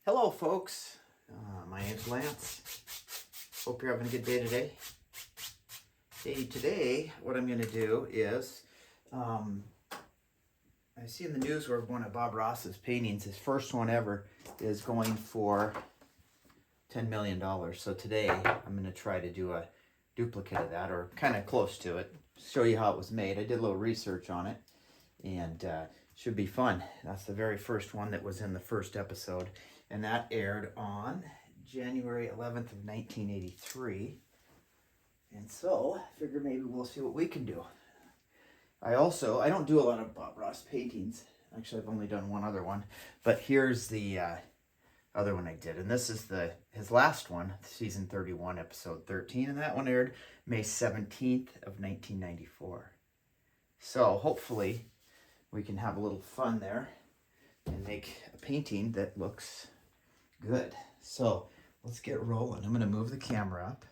Hello folks, my name's Lance. Hope you're having a good day today. Today what I'm going to do is, I see in the news where one of Bob Ross's paintings, his first one ever, is going for $10 million. So today I'm going to try to do a duplicate of that, or kind of close to it, show you how it was made. I did a little research on it, and should be fun. That's the very first one that was in the first episode, and that aired on January 11th of 1983. And so I figure maybe we'll see what we can do. I don't do a lot of Bob Ross paintings. Actually, I've only done one other one, but here's the other one I did, and this is his last one, season 31, episode 13, and that one aired May 17th of 1994. So hopefully we can have a little fun there and make a painting that looks good. So let's get rolling. I'm going to move the camera up,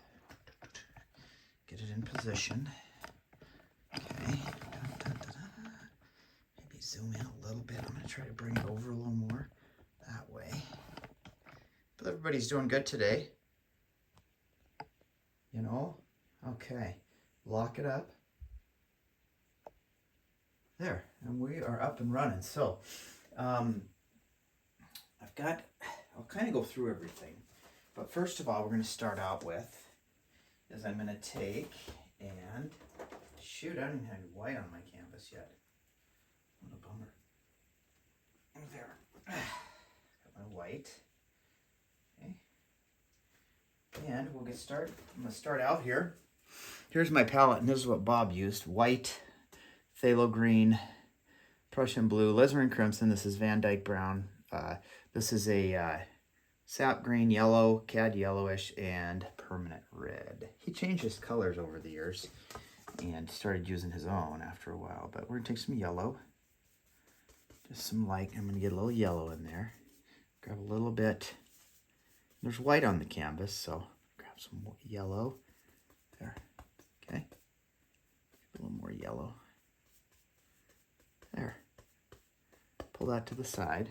get it in position. Okay. Maybe zoom in a little bit. I'm going to try to bring it over a little more that way. But everybody's doing good today. You know? Okay. Lock it up. There. And we are up and running. So, I'll kind of go through everything. But first of all, we're going to start out with, is I'm going to take and, shoot, I don't even have any white on my canvas yet. What a bummer. There. Got my white. Okay. And we'll get started. I'm going to start out here. Here's my palette, and this is what Bob used. White, phthalo green, Prussian blue, alizarin crimson. This is Van Dyke brown. This is a sap green, yellow, cad yellowish, and permanent red. He changed his colors over the years and started using his own after a while. But we're going to take some yellow, just some light. I'm going to get a little yellow in there. Grab a little bit. There's white on the canvas, so grab some yellow. There. Okay. A little more yellow. There. Pull that to the side.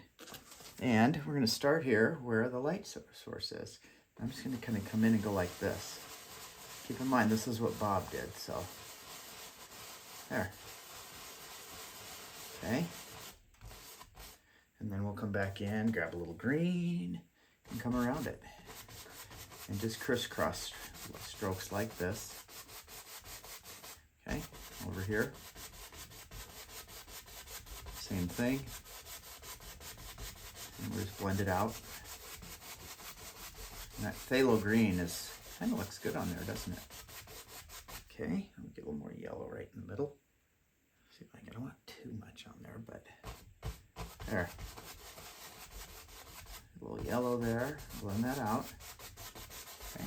And we're going to start here where the light source is. I'm just going to kind of come in and go like this. Keep in mind, this is what Bob did, so. There. Okay. And then we'll come back in, grab a little green, and come around it. And just crisscross strokes like this. Okay, over here. Same thing. And we'll just blend it out. And that phthalo green kind of looks good on there, doesn't it? Okay, I'll get a little more yellow right in the middle. See if I don't want too much on there, but there. A little yellow there. Blend that out. Okay.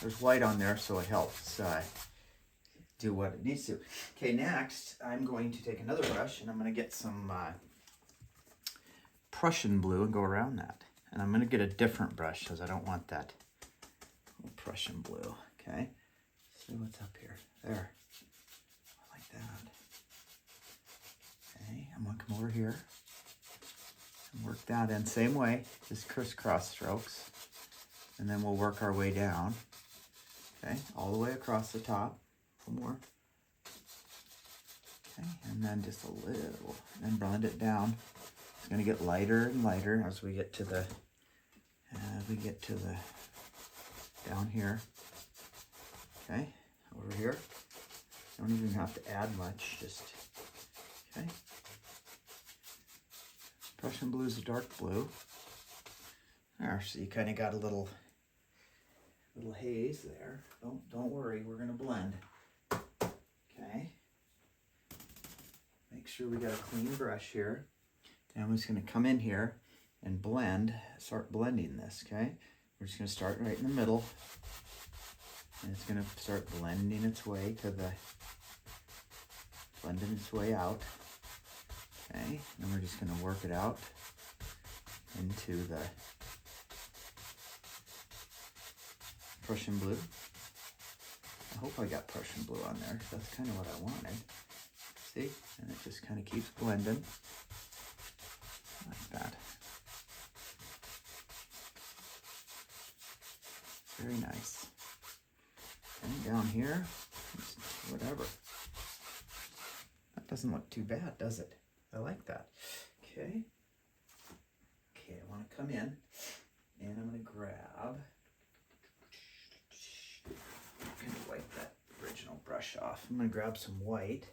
There's white on there, so it helps do what it needs to. Okay, next I'm going to take another brush and I'm going to get some Prussian blue and go around that. And I'm going to get a different brush because I don't want that Prussian blue. Okay, see what's up here. There. Like that. Okay, I'm going to come over here and work that in. Same way, just crisscross strokes. And then we'll work our way down. Okay, all the way across the top. A little more. Okay, and then just a little, and blend it down. It's going to get lighter and lighter as we get to the, down here. Okay, over here. Don't even have to add much, just, okay. Prussian blue is a dark blue. There, so you kind of got a little haze there. Don't worry, we're going to blend. Okay. Make sure we got a clean brush here. And I'm just going to come in here and start blending this, okay? We're just going to start right in the middle. And it's going to start blending its way out. Okay, and we're just going to work it out into the Prussian blue. I hope I got Prussian blue on there. That's kind of what I wanted. See? And it just kind of keeps blending like that. very nice. And down here, whatever. That doesn't look too bad, does it? I like that. Okay. Okay, I want to come in and I'm going to grab, I'm going to wipe that original brush off. I'm going to grab some white,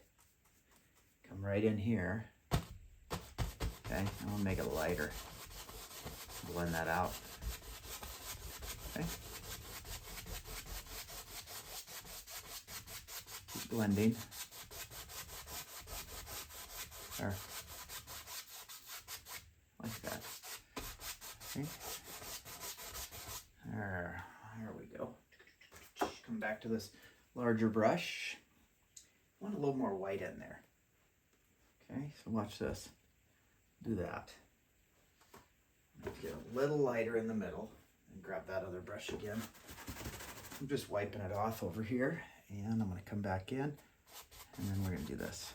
come right in here. Okay, I'm going to make it lighter. Blend that out. Okay. Keep blending. There. Like that. Okay. There we go. Come back to this larger brush. I want a little more white in there. Okay, so watch this. Do that. Get a little lighter in the middle and grab that other brush again. I'm just wiping it off over here and I'm going to come back in and then we're going to do this.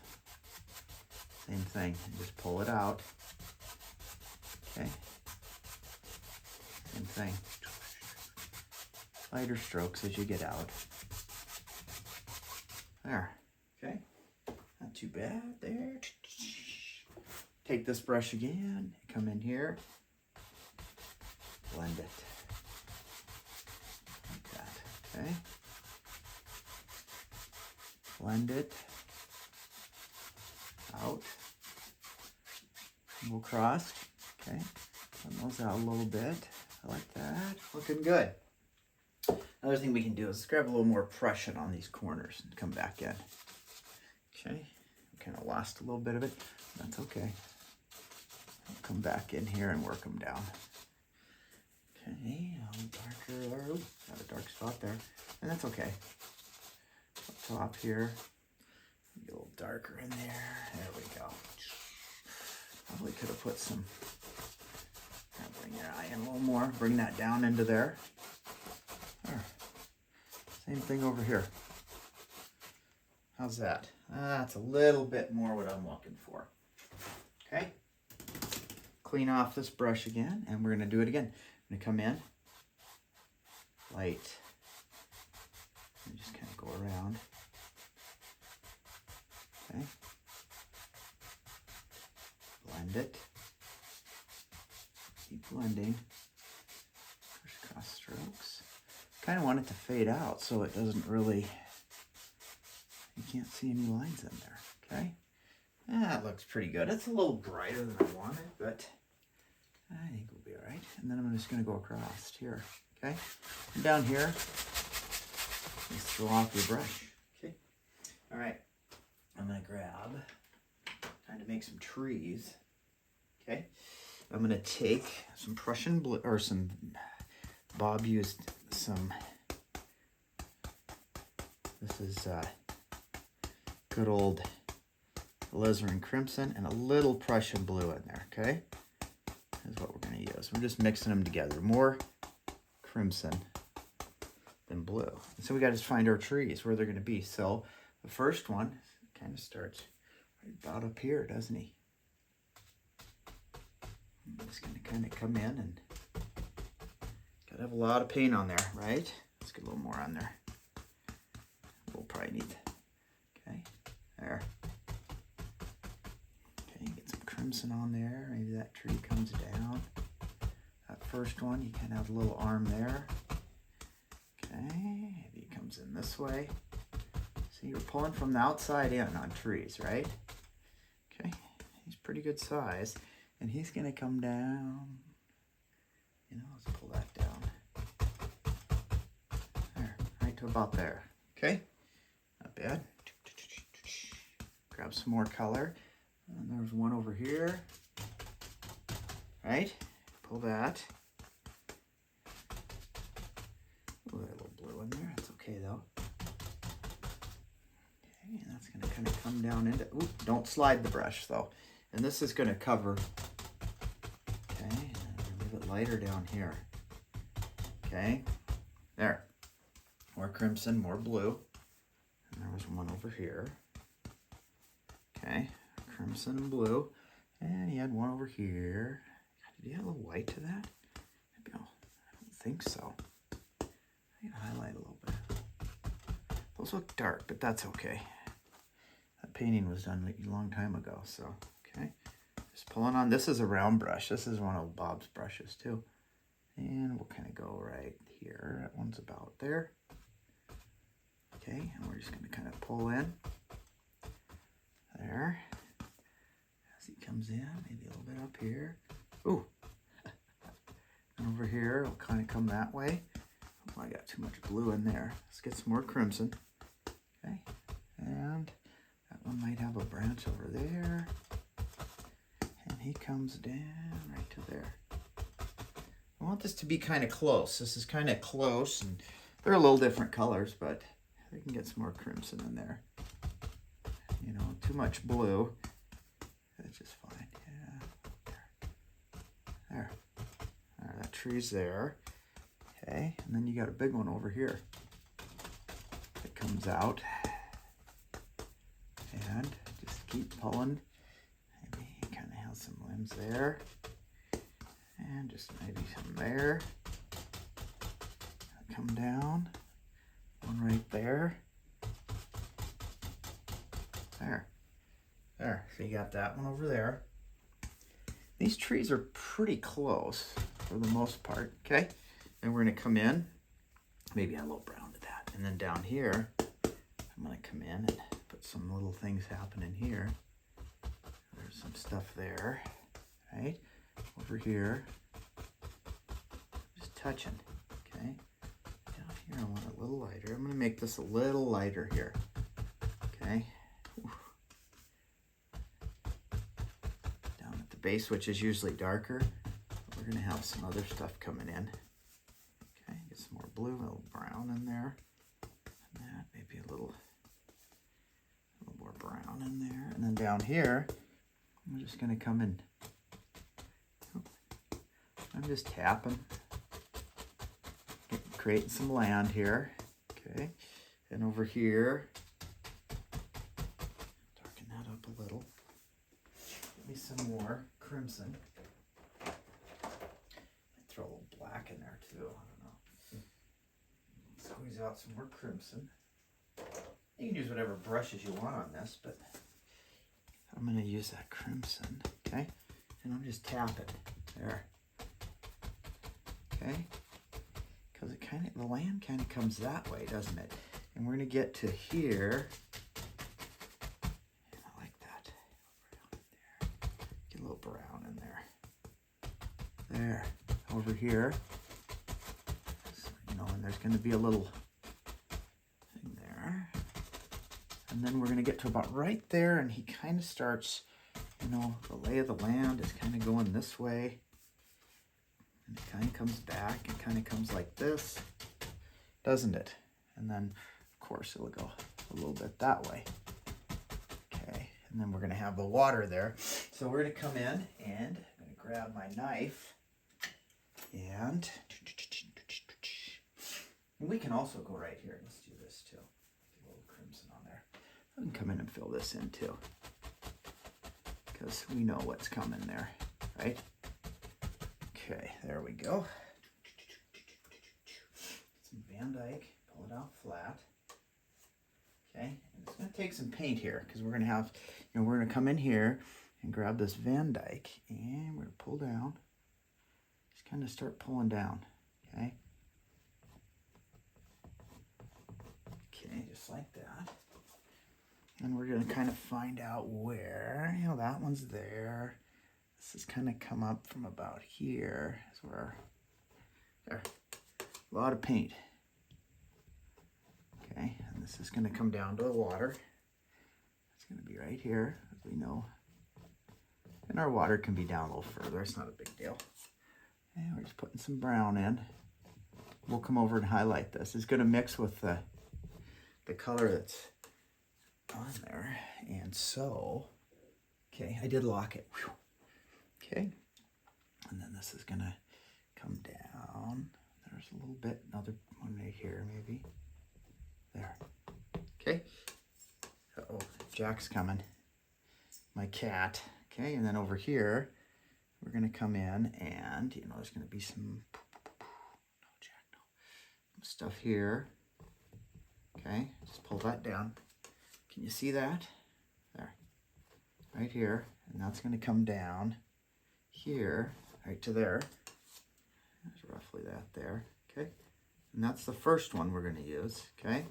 Same thing, just pull it out. Okay. Same thing. Lighter strokes as you get out. There. Okay. Not too bad there. Take this brush again, come in here. Blend it like that, okay? Blend it out, go across, okay? Blend those out a little bit. I like that. Looking good. Another thing we can do is grab a little more pressure on these corners and come back in. Okay, kind of lost a little bit of it. That's okay. I'll come back in here and work them down. Okay, a little darker. Ooh, got a dark spot there, and that's okay. Up top here, get a little darker in there. There we go. Probably could have put some. Bring your eye in a little more. Bring that down into there. There. Same thing over here. How's that? That's a little bit more what I'm looking for. Okay. Clean off this brush again, and we're going to do it again. I'm going to come in, light, and just kind of go around. Okay. Blend it. Keep blending. Push across strokes. Kind of want it to fade out so it doesn't really, you can't see any lines in there. Okay. That looks pretty good. It's a little brighter than I wanted, but I think we'll be all right. And then I'm just going to go across here. Okay. And down here, just throw off your brush. Okay. All right. I'm going to grab, trying to make some trees. Okay. I'm going to take some Prussian blue, or some, Bob used some, this is good old alizarin crimson and a little Prussian blue in there, okay? That's what we're going to use. We're just mixing them together. More crimson than blue. And so we got to find our trees, where they're going to be. So the first one kind of starts right about up here, doesn't he? I'm just going to kind of come in and got to have a lot of paint on there, right? Let's get a little more on there. We'll probably need, okay, there. Okay, get some crimson on there. Maybe that tree comes down. That first one, you kind of have a little arm there. Okay, maybe it comes in this way. So you're pulling from the outside in on trees, right? Okay, he's pretty good size. And he's gonna come down. You know, let's pull that down. There, right to about there. Okay, not bad. Grab some more color. And there's one over here. Right, pull that. Ooh, a little blue in there, that's okay though. Okay, and that's gonna kind of come down into, ooh, don't slide the brush though. And this is gonna cover, okay, and a little bit lighter down here. Okay, there. More crimson, more blue. And there was one over here. Okay, crimson and blue. And he had one over here. Did he add a little white to that? Maybe I don't think so. highlight a little bit. Those look dark, but that's okay. That painting was done a long time ago, so, okay. Just pulling on. This is a round brush. This is one of Bob's brushes, too. And we'll kind of go right here. That one's about there. Okay, and we're just going to kind of pull in. There. As he comes in, maybe a little bit up here. Ooh. And over here, it'll kind of come that way. Oh, I got too much blue in there. Let's get some more crimson. Okay, and that one might have a branch over there. And he comes down right to there. I want this to be kind of close. This is kind of close, and they're a little different colors, but we can get some more crimson in there. You know, too much blue. That's just fine. Yeah. There. There, that tree's there. Okay, and then you got a big one over here. It comes out. And just keep pulling. Maybe he kind of has some limbs there. And just maybe some there. Come down. One right there. There. There. So you got that one over there. These trees are pretty close for the most part. Okay. And we're going to come in. Maybe add a little brown to that. And then down here, I'm going to come in and put some little things happening here. There's some stuff there. Right. Over here. Just touching. Okay. Down here, I want it a little lighter. I'm going to make this a little lighter here. Okay. Down at the base, which is usually darker, we're going to have some other stuff coming in. Okay, get some more blue, a little brown in there. And that, maybe a little more brown in there. And then down here, I'm just going to come in. I'm just tapping. Creating some land here. Okay. And over here, darken that up a little. Give me some more crimson. Throw a little black in there too. I don't know. Squeeze out some more crimson. You can use whatever brushes you want on this, but I'm going to use that crimson. Okay. And I'm just tapping. There. Okay. Because it kind of, the land kind of comes that way, doesn't it? And we're going to get to here. And I like that. There. Get a little brown in there. There. Over here. So, you know, and there's going to be a little thing there. And then we're going to get to about right there, and he kind of starts, you know, the lay of the land is kind of going this way. And it kind of comes back, it kind of comes like this, doesn't it? And then, of course, it'll go a little bit that way. Okay, and then we're going to have the water there. So we're going to come in, and I'm going to grab my knife, and we can also go right here. Let's do this too. Get a little crimson on there. I can come in and fill this in too, because we know what's coming there, right? Okay, there we go. Some Van Dyke, pull it out flat. Okay, and it's going to take some paint here because we're going to have, you know, we're going to come in here and grab this Van Dyke and we're going to pull down. Just kind of start pulling down. Okay. Okay, just like that. And we're going to kind of find out where, you know, that one's there. This has kind of come up from about here. Is where, there, a lot of paint. Okay, and this is going to come down to the water. It's going to be right here, as we know. And our water can be down a little further. It's not a big deal. And we're just putting some brown in. We'll come over and highlight this. It's going to mix with the color that's on there. And so, okay, I did lock it. Whew. Okay, and then this is going to come down. There's a little bit, another one right here maybe. There. Okay. Uh-oh, Jack's coming. My cat. Okay, and then over here, we're going to come in and, you know, there's going to be some, no, Jack, no. stuff here. Okay, just pull that down. Can you see that? There, right here. And that's going to come down here, right to there. There's roughly that there. Okay, and that's the first one we're going to use. Okay,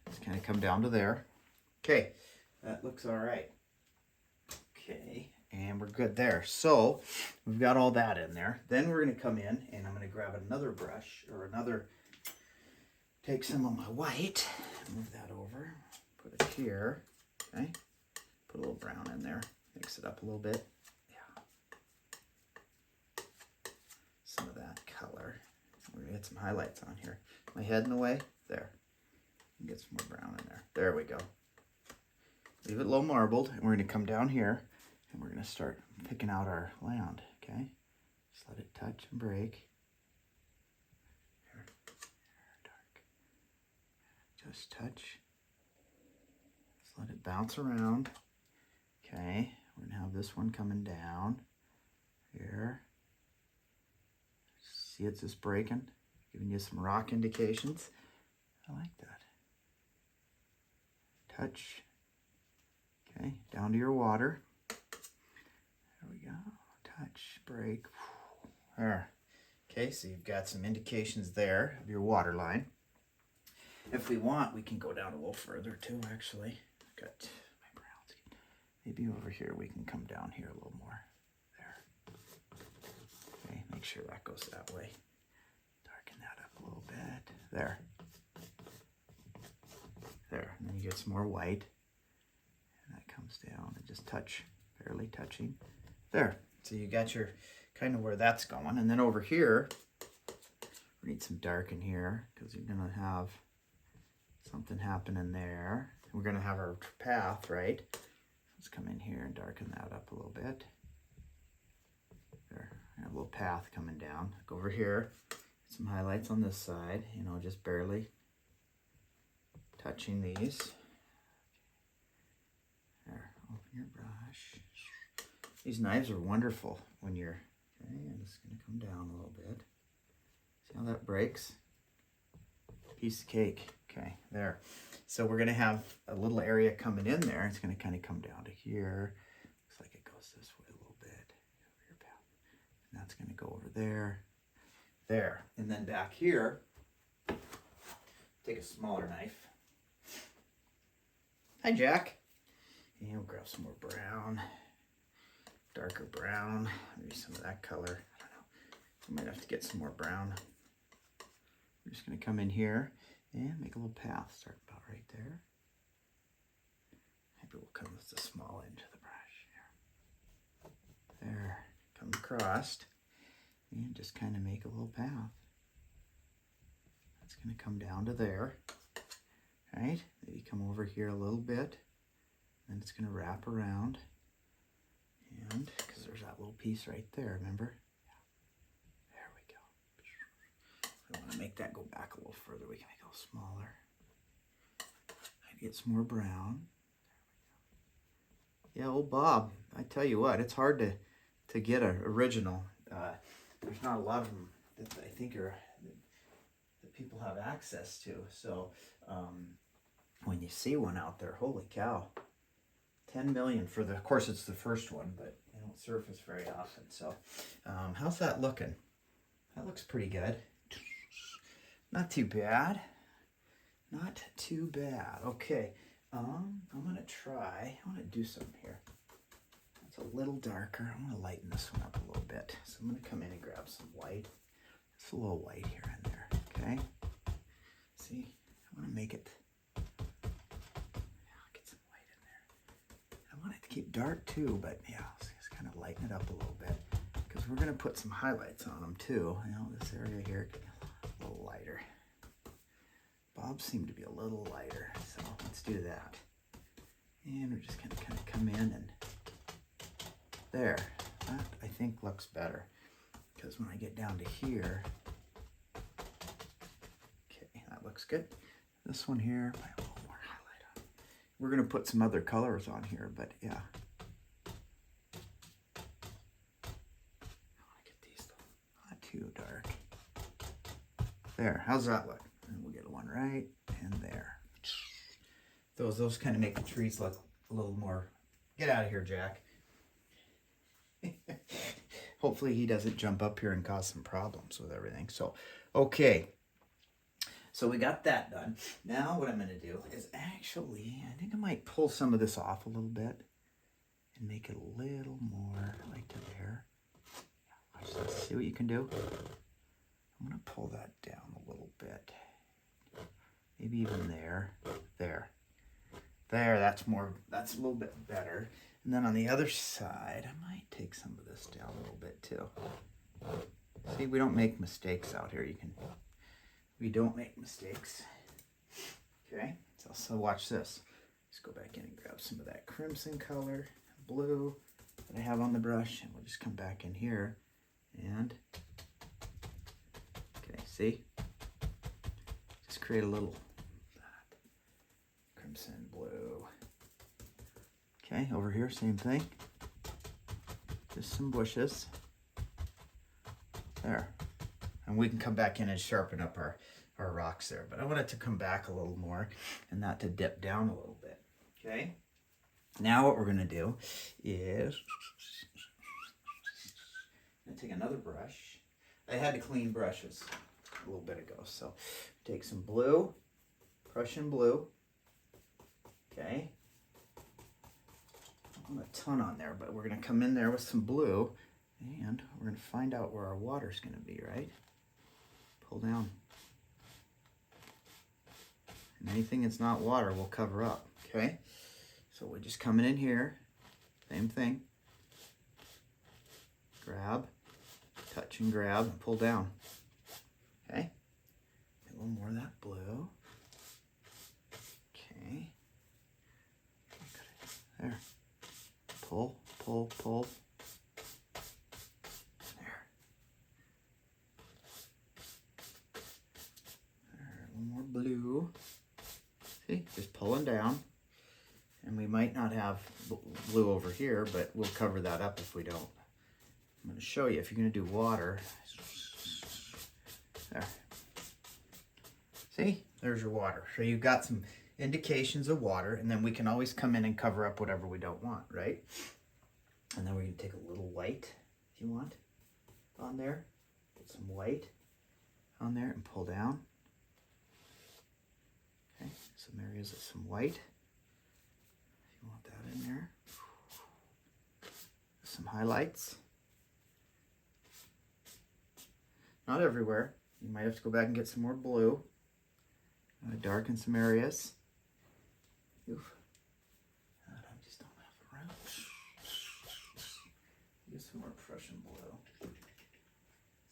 just kind of come down to there. Okay, that looks all right. Okay, and we're good there. So we've got all that in there. Then we're going to come in and I'm going to grab another brush or take some of my white, move that over, put it here, okay? Put a little brown in there, mix it up a little bit. Yeah. Some of that color. We're going to get some highlights on here. My head in the way, there. And get some more brown in there. There we go. Leave it low marbled, and we're going to come down here, and we're going to start picking out our land, okay? Just let it touch and break. Here, dark. Just touch. Just let it bounce around. Okay, we're going to have this one coming down here. See, it's just breaking, giving you some rock indications. I like that. Touch. Okay, down to your water. There we go. Touch, break. There. Okay, so you've got some indications there of your water line. If we want, we can go down a little further too, actually. I've got my browns. Maybe over here we can come down here a little more. There. Okay, make sure that goes that way. Darken that up a little bit. There. There. And then you get some more white. And that comes down and just touch, barely touching. There. So you got your kind of where that's going. And then over here, we need some dark in here because you're going to have something happening there. We're going to have our path, right? Let's come in here and darken that up a little bit. There. A little path coming down. Go over here. Some highlights on this side, you know, just barely touching these. There, open your brush. These knives are wonderful when you're, okay, I'm just going to come down a little bit. See how that breaks? Piece of cake. Okay, there. So we're going to have a little area coming in there. It's going to kind of come down to here. Looks like it goes this way a little bit. Over your path. And that's going to go over there. There. And then back here, take a smaller knife. Hi, Jack. And we'll grab some more brown, darker brown, maybe some of that color. I don't know. We might have to get some more brown. We're just going to come in here and make a little path. Start about right there. Maybe we'll come with the small end of the brush here. There. Come across and just kind of make a little path. That's going to come down to there. Right? Maybe come over here a little bit. Then it's going to wrap around. And, because there's that little piece right there, remember? Yeah. There we go. If I want to make that go back a little further, we can make it a little smaller. I'd get some more brown. There we go. Yeah, old Bob, I tell you what, it's hard to get an original. There's not a lot of them that I think are that people have access to. So when you see one out there, holy cow, 10 million for of course it's the first one, but they don't surface very often. So how's that looking? That looks pretty good. Not too bad. Not too bad. Okay, I'm gonna try. I want to do something here. It's a little darker. I'm gonna lighten this one up a little bit. So I'm gonna come in and grab some white. Just a little white here and there. Okay. See, I want to make it. I'll get some white in there. I want it to keep dark too, but yeah, just kind of lighten it up a little bit because we're gonna put some highlights on them too. You know, this area here could be a little lighter. Bob seemed to be a little lighter, so let's do that. And we're just gonna kind of come in and there. That I think looks better because when I get down to here, okay, that looks good. This one here, I have a little more highlight on. We're gonna put some other colors on here, but yeah. I want to get these not too dark. There, how's that look? And we'll get one right in there. Those kind of make the trees look a little more, get out of here, Jack. Hopefully he doesn't jump up here and cause some problems with everything. So, okay. So we got that done. Now what I'm going to do is actually, I think I might pull some of this off a little bit and make it a little more like to there. Watch this. See what you can do? I'm going to pull that down a little bit. Maybe even there. There. There, that's a little bit better. And then on the other side, I might take some of this down a little bit too. See, we don't make mistakes out here. We don't make mistakes. Okay, so watch this. Let's go back in and grab some of that crimson color, blue that I have on the brush, and we'll just come back in here and, okay, see? Just create a little crimson, blue. Okay, over here, same thing. Just some bushes. There. And we can come back in and sharpen up our rocks there. But I want it to come back a little more and not to dip down a little bit. Okay? Now what we're going to do is I'm going to take another brush. I had to clean brushes a little bit ago. So take some blue, Prussian blue. Okay? Not a ton on there, but we're going to come in there with some blue and we're going to find out where our water's going to be, right? Pull down. And anything that's not water we'll cover up, okay? So we're just coming in here, same thing. Grab, touch and grab, and pull down, okay? A little more of that blue. Okay. There. Pull, pull, pull. There. There, a little more blue. See, just pulling down. And we might not have blue over here, but we'll cover that up if we don't. I'm going to show you if you're going to do water. There. See, there's your water. So you've got some indications of water, and then we can always come in and cover up whatever we don't want, right? And then we're going to take a little white, if you want, on there. Put some white on there and pull down. Okay, some areas of some white. If you want that in there. Some highlights. Not everywhere. You might have to go back and get some more blue. Darken some areas. Oof. I just don't have it around. Get some more Prussian blue.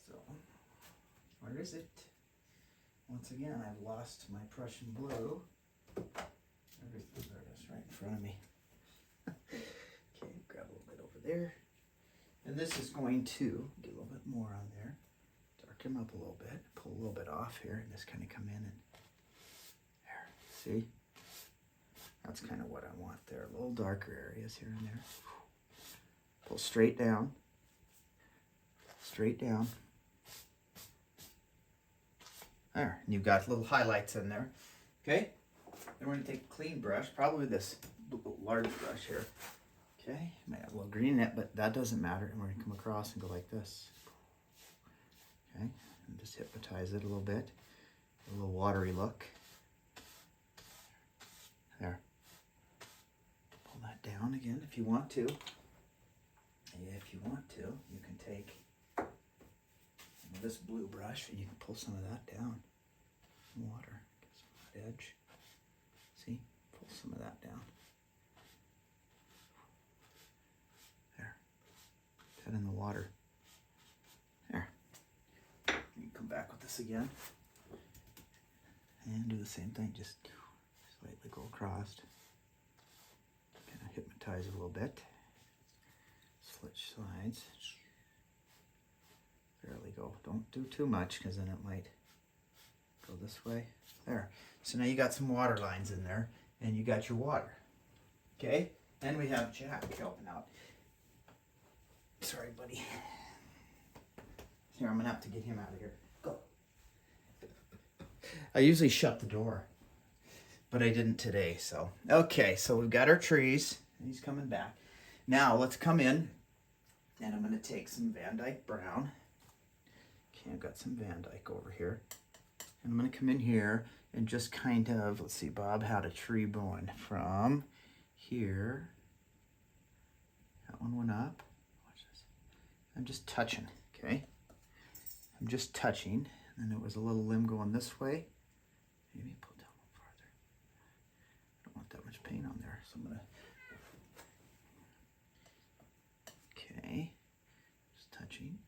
So, where is it? Once again, I've lost my Prussian blue. Everything, there it is, right in front of me. Okay, grab a little bit over there. And this is going to get a little bit more on there. Darken them up a little bit. Pull a little bit off here and just kind of come in and there. See? That's kind of what I want there. A little darker areas here and there. Pull straight down. Straight down. There. And you've got little highlights in there. Okay? Then we're going to take a clean brush, probably this large brush here. Okay? Might have a little green in it, but that doesn't matter. And we're going to come across and go like this. Okay? And just hypnotize it a little bit. A little watery look. There. Pull that down again if you want to. If you want to, you can take this blue brush and you can pull some of that down. Water. Get some of that edge. See? Pull some of that down. There. Put that in the water. There. You can come back with this again. And do the same thing. Just slightly go across. Kind of hypnotize it a little bit. Switch sides. Barely go. Don't do too much because then it might go this way. There. So now you got some water lines in there and you got your water. Okay? Then we have Jack helping out. Sorry, buddy. Here, I'm going to have to get him out of here. Go. I usually shut the door, but I didn't today. So, okay, so we've got our trees. He's coming back. Now let's come in, and I'm going to take some Van Dyke brown. Okay, I've got some Van Dyke over here. And I'm going to come in here and just kind of, let's see, Bob had a tree going from here. That one went up. Watch this. I'm just touching, okay? I'm just touching. And there was a little limb going this way. Maybe pull down a little farther. I don't want that much paint on there, so I'm going to... Okay. Just touching.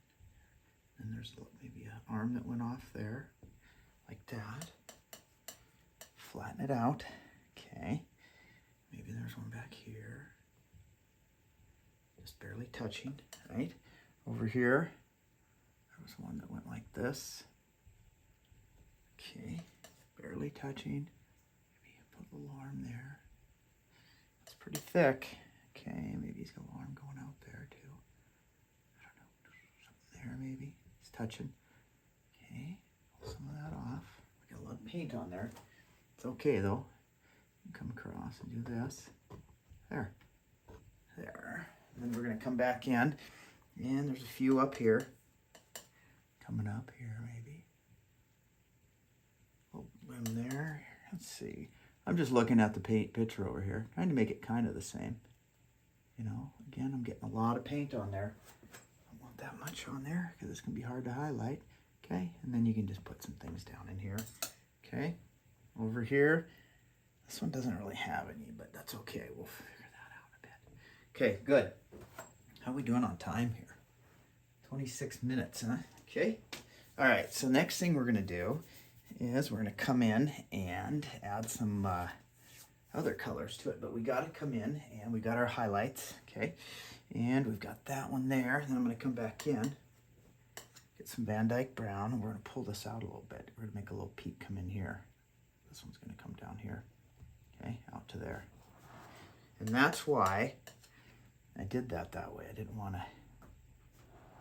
And there's maybe an arm that went off there. Like that. Flatten it out. Okay. Maybe there's one back here. Just barely touching, right? Over here, there was one that went like this. Okay. Barely touching. Maybe put a little arm there. It's pretty thick. Okay. Maybe he's got an arm going out there too. I don't know. Something there maybe. He's touching. Okay. Some of that off. We got a lot of paint on there. It's okay though. Come across and do this. There. There. And then we're going to come back in. And there's a few up here. Coming up here maybe. A little limb there. Let's see. I'm just looking at the paint picture over here. Trying to make it kind of the same. You know, again, I'm getting a lot of paint on there. I don't want that much on there because it's going to be hard to highlight. Okay, and then you can just put some things down in here. Okay, over here, this one doesn't really have any, but that's okay. We'll figure that out a bit. Okay, good. How are we doing on time here? 26 minutes, huh? Okay. All right, so next thing we're going to do is we're going to come in and add some other colors to it, but we got to come in and we got our highlights, okay? And we've got that one there. Then I'm going to come back in. Get some Van Dyke brown, and we're going to pull this out a little bit. We're going to make a little peak come in here. This one's going to come down here, okay, out to there. And that's why I did that way. I didn't want to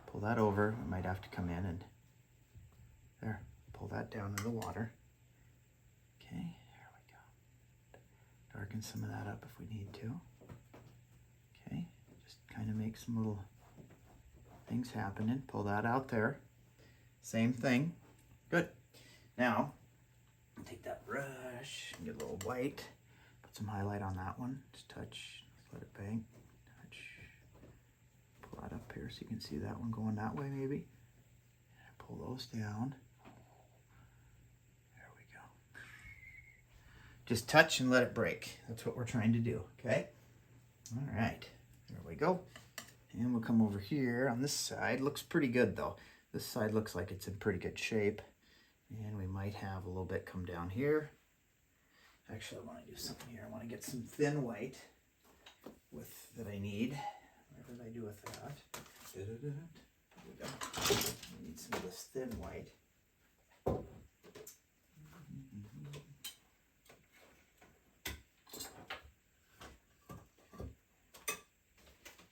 pull that over. I might have to come in and there, pull that down in the water. Okay, there we go. Darken some of that up if we need to. Okay, just kind of make some little things happening. Pull that out there. Same thing. Good. Now, take that brush and get a little white. Put some highlight on that one. Just touch. Let it bang. Touch. Pull that up here so you can see that one going that way maybe. Pull those down. There we go. Just touch and let it break. That's what we're trying to do. Okay? All right. There we go. And we'll come over here on this side. Looks pretty good though. This side looks like it's in pretty good shape. And we might have a little bit come down here. Actually, I want to do something here. I want to get some thin white that I need. What did I do with that? There we go. I need some of this thin white.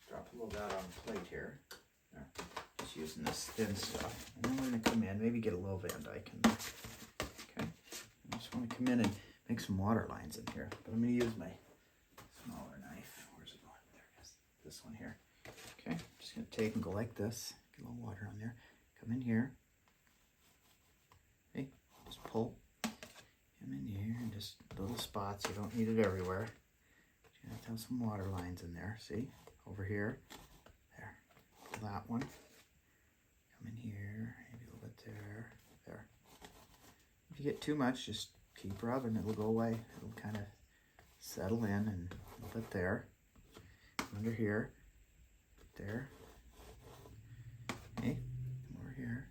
Drop a little of that on the plate here. There. Just using this thin stuff. And then we're going to come in, maybe get a little Van Dyke in there. Okay. I just want to come in and make some water lines in here. But I'm going to use my smaller knife. Where's it going? There it is. This one here. Okay. Just going to take and go like this. Get a little water on there. Come in here. Okay. Just pull. Come in here and just little spots. You don't need it everywhere. You have to have some water lines in there. See? Over here. There. Pull that one. Come in here. Maybe a little bit there. There. If you get too much, just keep rubbing. It'll go away. It'll kind of settle in and a little bit there. Under here. There. Okay. Over here.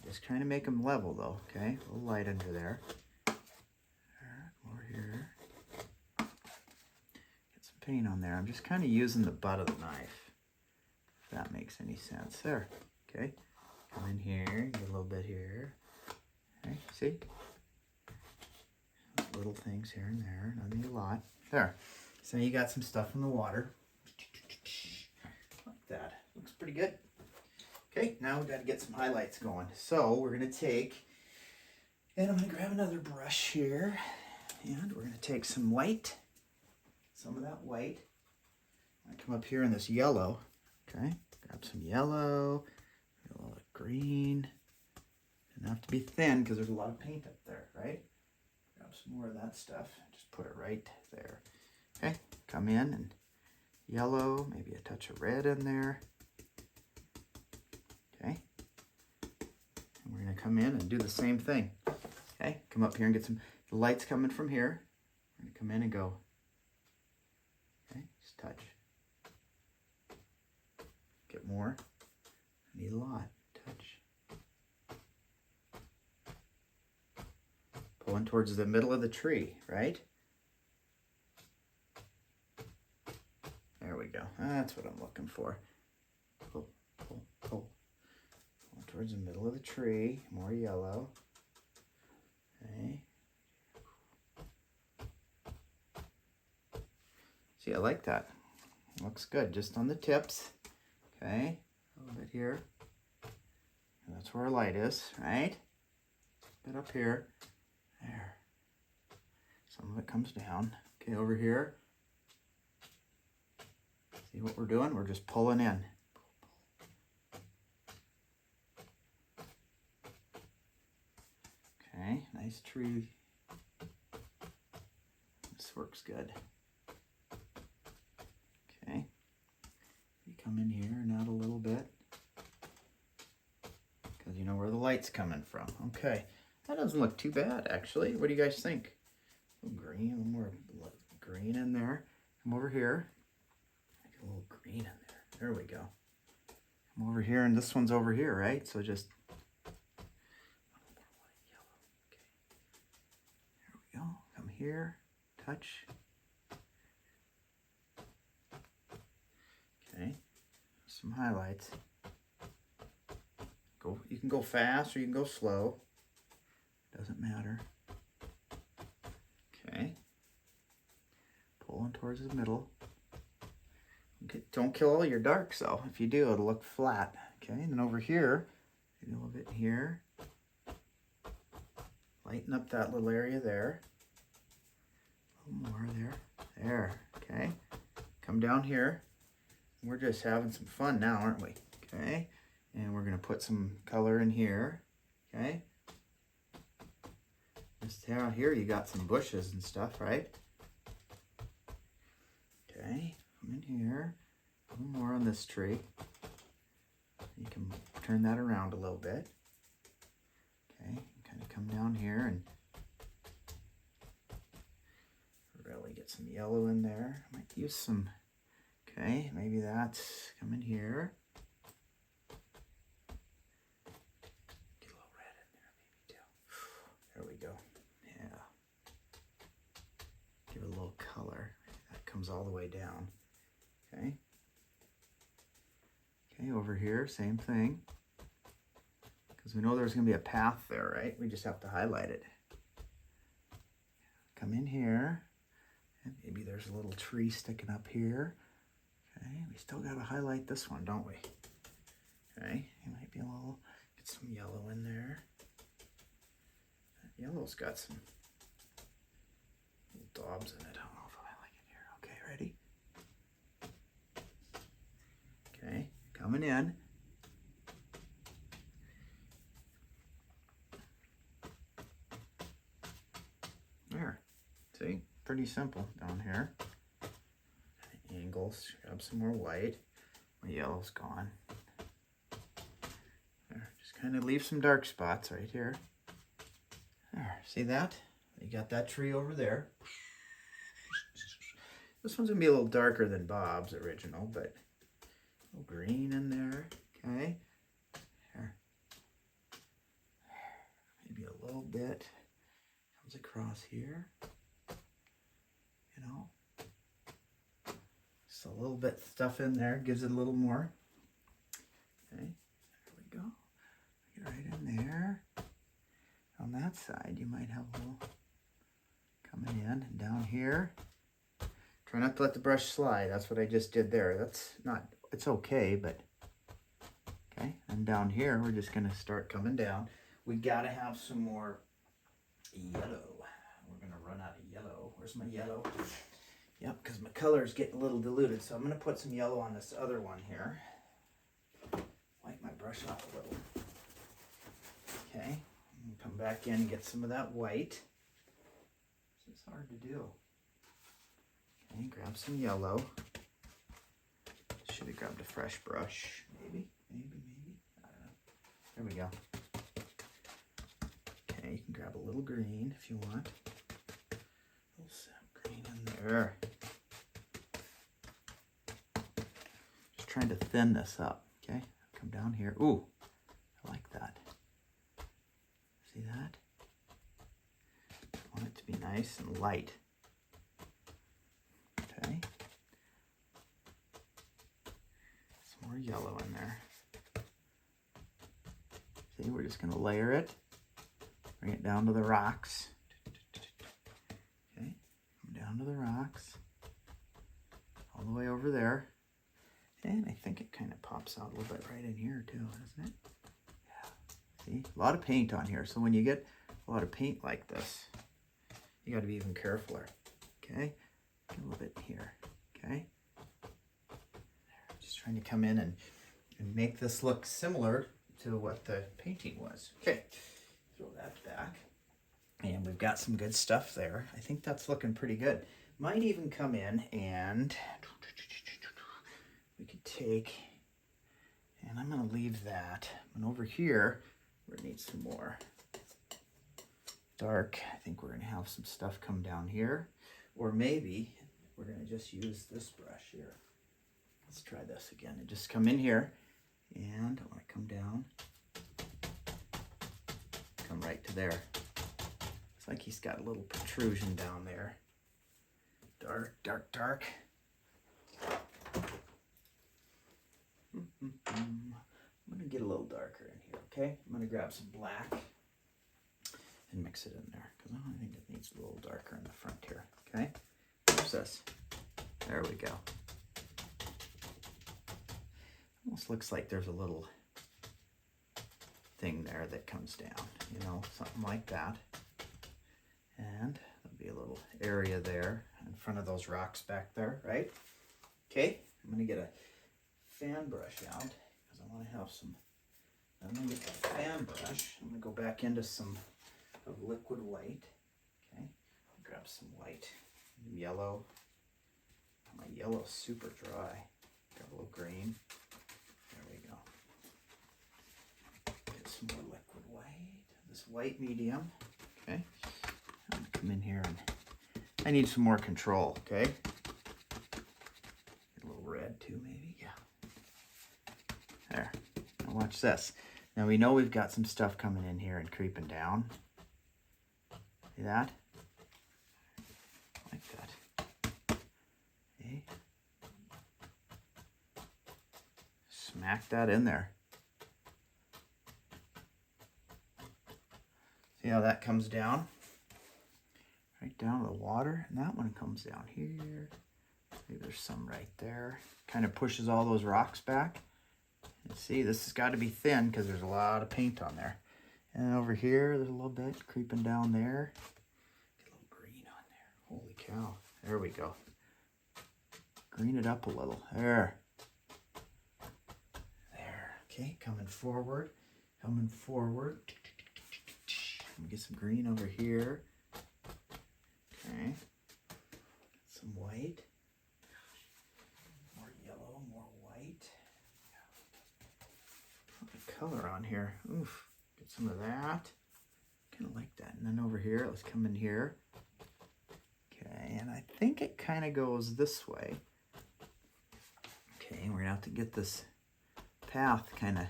Just trying to make them level though. Okay. A little light under there. There. Over here. Paint on there. I'm just kind of using the butt of the knife, if that makes any sense. There. Okay. Come in here, get a little bit here. Okay, see? Little things here and there. Not need a lot. There. So you got some stuff in the water. Like that. Looks pretty good. Okay, now we've got to get some highlights going. So we're going to take And I'm going to grab another brush here. And we're going to take some white. Some of that white. I come up here in this yellow. Okay. Grab some yellow. A little green. Doesn't have to be thin because there's a lot of paint up there, right? Grab some more of that stuff. Just put it right there. Okay. Come in and yellow. Maybe a touch of red in there. Okay. And we're going to come in and do the same thing. Okay. Come up here and get some the lights coming from here. We're going to come in and go. Okay. Just touch. Get more. I need a lot. Touch. Pulling towards the middle of the tree, right? There we go. That's what I'm looking for. Pull, pull, pull. Pull towards the middle of the tree. More yellow. Okay. See, I like that. Looks good. Just on the tips. Okay. A little bit here. And that's where our light is, right? A bit up here. There. Some of it comes down. Okay, over here. See what we're doing? We're just pulling in. Okay, nice tree. This works good. Okay. You come in here and out a little bit. Because you know where the light's coming from. Okay. That doesn't look too bad, actually. What do you guys think? A little green, a little more green in there. Come over here. Get a little green in there. There we go. Come over here, and this one's over here, right? So just a little more white, yellow. Okay. There we go. Come here. Touch. Okay. Some highlights. Go. You can go fast or you can go slow. Doesn't matter. Okay. Pulling towards the middle. Okay. Don't kill all your darks though. If you do, it'll look flat. Okay, and then over here, maybe a little bit here. Lighten up that little area there. A little more there. There. Okay. Come down here. We're just having some fun now, aren't we? Okay. And we're going to put some color in here. Okay. Just down here, you got some bushes and stuff, right? Okay. Come in here. A little more on this tree. You can turn that around a little bit. Okay. Kind of come down here and really get some yellow in there. I might use some. Okay, maybe that's coming here. Get a little red in there, maybe too. There we go. Yeah. Give it a little color. That comes all the way down. Okay. Okay, over here, same thing. Because we know there's going to be a path there, right? We just have to highlight it. Come in here. And maybe there's a little tree sticking up here. Okay, we still got to highlight this one, don't we? Okay, it might be a little, get some yellow in there. That yellow's got some little daubs in it. I don't know if I like it here. Okay, ready? Okay, coming in. There, see, pretty simple down here. Angles, grab some more white. My yellow's gone. There, just kind of leave some dark spots right here. There, see that? You got that tree over there. This one's gonna be a little darker than Bob's original, but a little green in there. Okay. There. Maybe a little bit comes across here. You know. Just a little bit stuff in there, gives it a little more. Okay, there we go. Get right in there. On that side, you might have a little coming in and down here. Try not to let the brush slide. That's what I just did there. That's not, it's okay, but okay. And down here, we're just gonna start coming down. We gotta have some more yellow. We're gonna run out of yellow. Where's my yellow? Yep, because my color is getting a little diluted, so I'm gonna put some yellow on this other one here. Wipe my brush off a little. Okay, and come back in and get some of that white. This is hard to do. Okay, grab some yellow. Should have grabbed a fresh brush. Maybe. I don't know. There we go. Okay, you can grab a little green if you want. A little sap green in there. Just trying to thin this up. Okay, come down here. Ooh, I like that. See that? I want it to be nice and light. Okay. Some more yellow in there. See, we're just going to layer it. Bring it down to the rocks. Okay, come down to the rocks. All the way over there. And I think it kind of pops out a little bit right in here too, doesn't it? Yeah. See, a lot of paint on here. So when you get a lot of paint like this, you got to be even carefuler. Okay, a little bit here. Okay. Just trying to come in and make this look similar to what the painting was. Okay, throw that back. And we've got some good stuff there. I think that's looking pretty good. Might even come in and we could take, and I'm gonna leave that. And over here, we're gonna need some more dark. I think we're gonna have some stuff come down here. Or maybe we're gonna just use this brush here. Let's try this again. And just come in here, and I wanna come down, come right to there. It's like he's got a little protrusion down there. Dark, dark, dark. I'm gonna get a little darker in here, okay? I'm gonna grab some black and mix it in there, because I think it needs a little darker in the front here, okay? What's this? There we go. Almost looks like there's a little thing there that comes down, you know, something like that. And there'll be a little area there in front of those rocks back there, right? Okay, I'm gonna get a fan brush out because I want to have some. I'm gonna get the fan brush. I'm gonna go back into some of liquid white. Okay, grab some white, yellow. My yellow's super dry. Grab a little green. There we go. Get some more liquid white. This white medium. Okay. I'm gonna come in here and I need some more control. Okay. Get a little red too, maybe. Yeah. There. Now watch this. Now we know we've got some stuff coming in here and creeping down. See that? Like that. Okay. Smack that in there. See how that comes down? Right down to the water. And that one comes down here. Maybe there's some right there. Kind of pushes all those rocks back. And see, this has got to be thin because there's a lot of paint on there. And over here, there's a little bit creeping down there. Get a little green on there. Holy cow. There we go. Green it up a little. There. There. Okay, coming forward. Coming forward. Let me get some green over here. Okay. Get some white. More yellow, more white. Color on here. Oof. Get some of that. Kind of like that. And then over here, let's come in here. Okay, and I think it kind of goes this way. Okay, we're gonna have to get this path kind of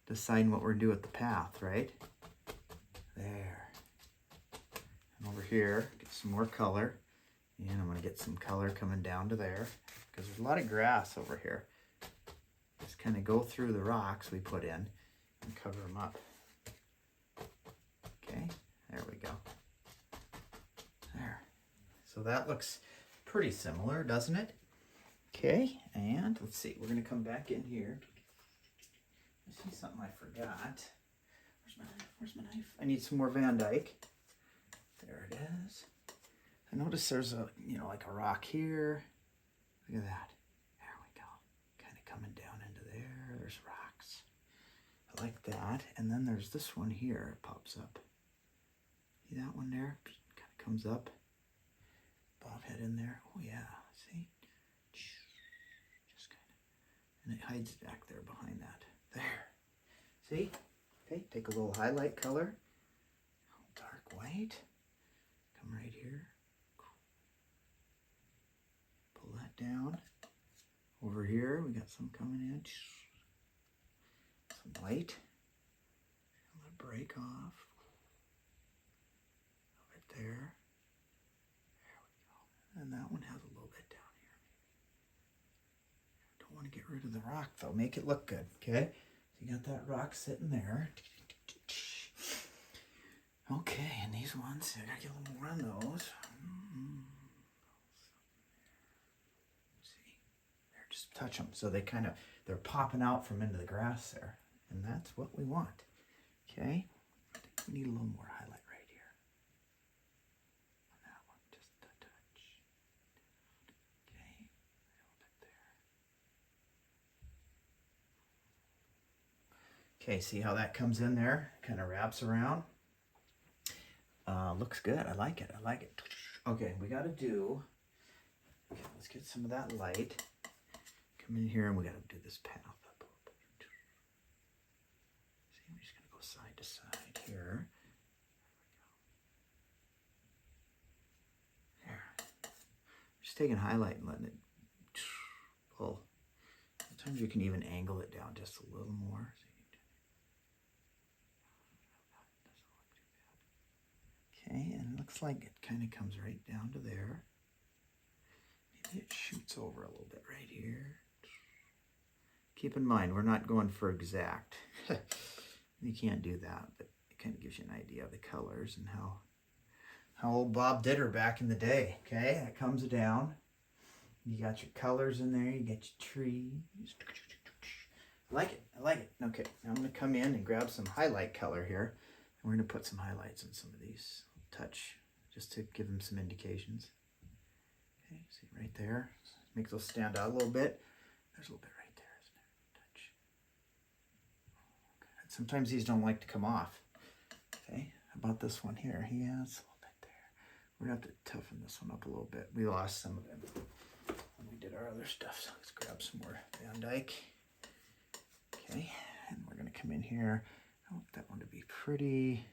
deciding what we're gonna do with the path, right? There. And over here, get some more color. And I'm gonna get some color coming down to there because there's a lot of grass over here. Just kind of go through the rocks we put in and cover them up. Okay, there we go. There. So that looks pretty similar, doesn't it? Okay, and let's see. We're going to come back in here. I see something I forgot. Where's my knife? Where's my knife? I need some more Van Dyke. There it is. I notice there's a, you know, like a rock here. Look at that. There we go. Kind of coming down into there. There's rocks. I like that. And then there's this one here. It pops up. See that one there? Kind of comes up. Bob head in there. Oh yeah. See? Just kind of. And it hides back there behind that. There. See? Okay, take a little highlight color. Dark white. Come right here. Pull that down. Over here, we got some coming in. Some white. Let it break off. Right there. There we go. And that one has a little bit down here. Don't want to get rid of the rock though. Make it look good, okay? So you got that rock sitting there. Okay, and these ones, I gotta get a little more on those. See, there, just touch them. So they're popping out from into the grass there. And that's what we want. Okay, I think we need a little more highlight right here. On that one, just a touch. Okay, a little bit there. Okay, see how that comes in there? Kind of wraps around. Looks good. I like it. I like it. Okay, we got to do. Okay, let's get some of that light. Come in here and we got to do this path up a little bit. See, we're just going to go side to side here. There. Just taking highlight and letting it pull. Sometimes you can even angle it down just a little more. Okay, and it looks like it kind of comes right down to there. Maybe it shoots over a little bit right here. Keep in mind, we're not going for exact. You can't do that, but it kind of gives you an idea of the colors and how old Bob did her back in the day. Okay, that comes down. You got your colors in there. You got your trees. I like it. I like it. Okay, now I'm going to come in and grab some highlight color here. And we're going to put some highlights in some of these. Touch, just to give them some indications. Okay, see right there. Make those stand out a little bit. There's a little bit right there, isn't there? Touch. Okay. Sometimes these don't like to come off. Okay, how about this one here? He has a little bit there. We're going to have to toughen this one up a little bit. We lost some of them when we did our other stuff. So let's grab some more Van Dyke. Okay, and we're going to come in here. I want that one to be pretty.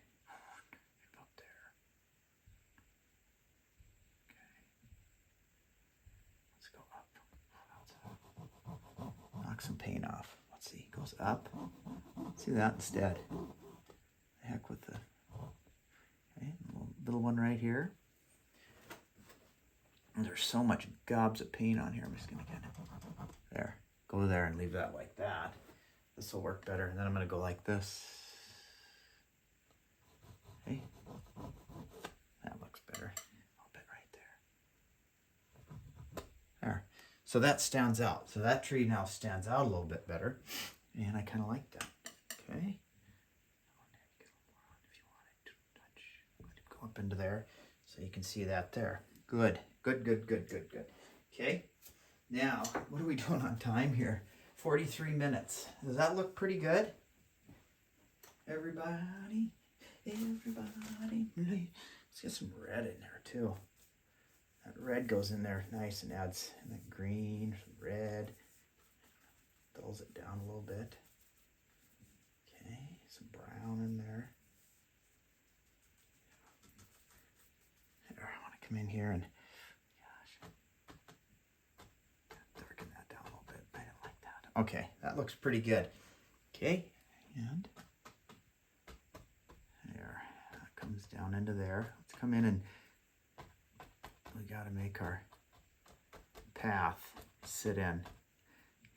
Some paint off. Let's see, it goes up. Let's do that instead. The heck with the okay, little one right here. And there's so much gobs of paint on here. I'm just gonna get it there. Go there and leave that like that. This will work better. And then I'm gonna go like this. Okay, that looks better. A little bit right there. There. So that stands out. So that tree now stands out a little bit better. And I kind of like that. Okay. Go up into there so you can see that there. Good. Good, good, good, good, good. Okay. Now, what are we doing on time here? 43 minutes. Does that look pretty good? Everybody. Let's get some red in there too. That red goes in there nice and adds and then green, red, dulls it down a little bit. Okay, some brown in there. There, I want to come in here and, darken that down a little bit. I didn't like that. Okay, that looks pretty good. Okay, and there, that comes down into there. Let's come in and we got to make our path sit in.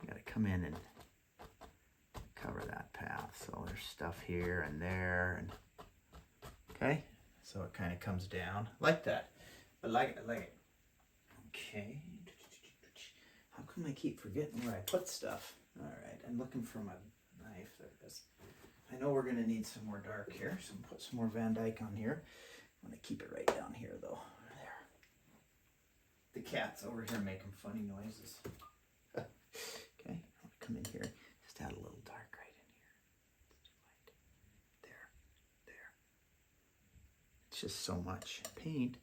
You got to come in and cover that path. So there's stuff here and there, and okay. So it kind of comes down like that. I like it. I like it. Okay. How come I keep forgetting where I put stuff? All right. I'm looking for my knife. There it is. I know we're going to need some more dark here, so I'm put some more Van Dyke on here. I'm going to keep it right down here though. There. The cat's over here making funny noises. Okay, I'm going to come in here. Just add a little dark right in here. It's too light. There. There. It's just so much paint.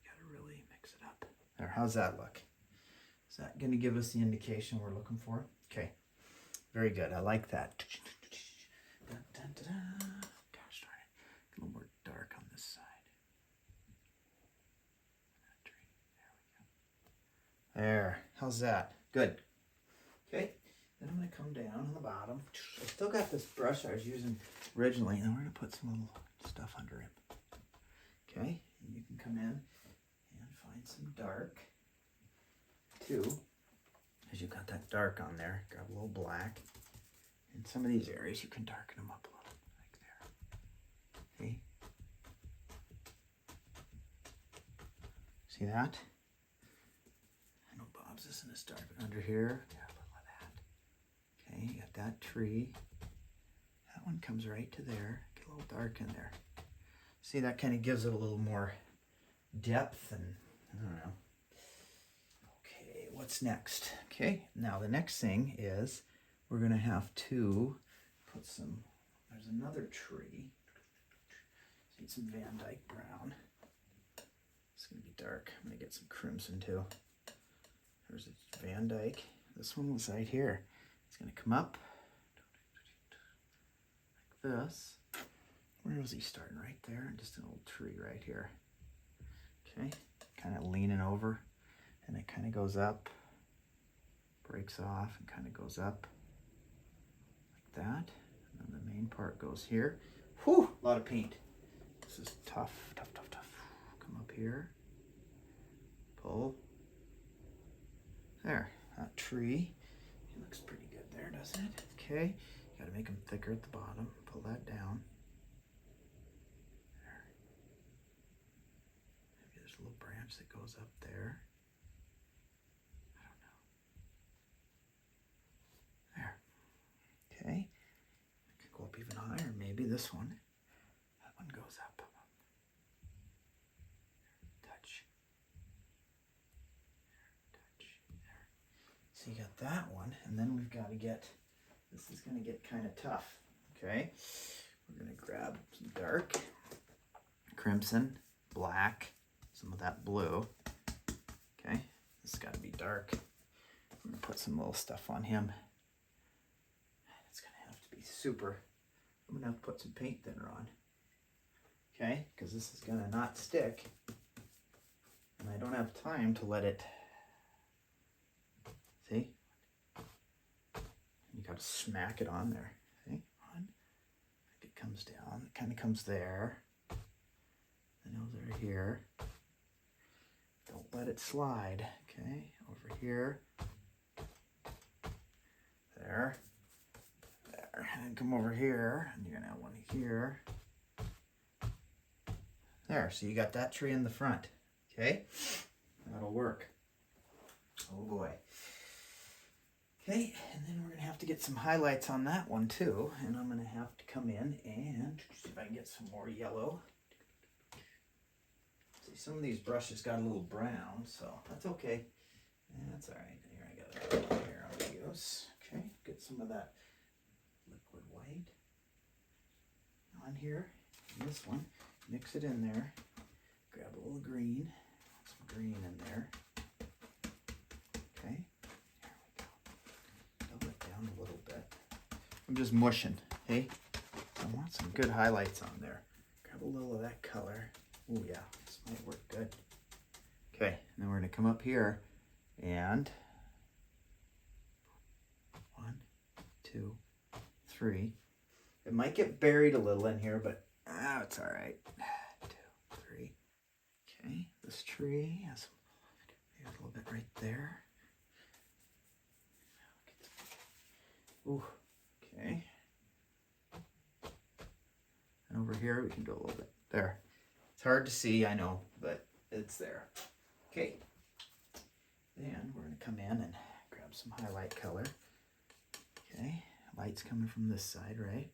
You got to really mix it up. There, how's that look? Is that going to give us the indication we're looking for? Okay, very good. I like that. Dun, dun, dun, dun. Gosh darn it. A little more dark on this side. There we go. There. How's that? Good. Okay. Then I'm going to come down on the bottom. I still got this brush I was using originally, and we're going to put some little stuff under him. Okay. And you can come in and find some dark too. As you got that dark on there, grab a little black. In some of these areas, you can darken them up a little, like there. See? See that? I know Bob's isn't as dark, but under here, got a little of that. Okay, you got that tree. That one comes right to there. Get a little dark in there. See, that kind of gives it a little more depth and, I don't know. Okay, what's next? Okay, now the next thing is we're going to have to put some, there's another tree. Need some Van Dyke brown. It's going to be dark. I'm going to get some crimson too. There's a Van Dyke. This one was right here. It's going to come up like this. Where was he starting? Right there. Just an old tree right here. Okay, kind of leaning over. And it kind of goes up, breaks off, and kind of goes up. Like that, and then the main part goes here. Whew, a lot of paint. This is tough, tough, tough, tough. Come up here, pull. There, that tree. It looks pretty good there, doesn't it? Okay, you gotta make them thicker at the bottom. Pull that down. There. Maybe there's a little branch that goes up there. I don't know. There. Okay, it could go up even higher. Maybe this one. That one goes up. Touch. Touch. There. So you got that one, and then we've got to get, this is going to get kind of tough. Okay, we're going to grab some dark, crimson, black, some of that blue. Okay, this has got to be dark. I'm going to put some little stuff on him. It's going to have to be super. I'm going to have to put some paint thinner on. Okay, because this is going to not stick. And I don't have time to let it, see? You got to smack it on there. See? One. It comes down. It kind of comes there. Then over here. Don't let it slide. Okay, over here. There. There. And then come over here. And you're going to have one here. There. So you got that tree in the front. Okay. That'll work. Oh boy. Okay. And then we're going to have to get some highlights on that one too. And I'm going to have to come in and see if I can get some more yellow. See, some of these brushes got a little brown, so that's okay. That's all right. Here, I got a little here I'm going to use. Okay, get some of that liquid white on here. And this one, mix it in there. Grab a little green, some green in there. Okay, here we go. Double it down a little bit. I'm just mushing, hey? I want some good highlights on there. Grab a little of that color. Oh yeah, this might work good. Okay, and then we're gonna come up here and 1, 2, 3. It might get buried a little in here, but it's all right. 2, 3. Okay, this tree has maybe a little bit right there. Ooh, okay. And over here we can do a little bit there. It's hard to see, I know, but it's there. Okay. Then we're going to come in and grab some highlight color. Okay. Light's coming from this side, right?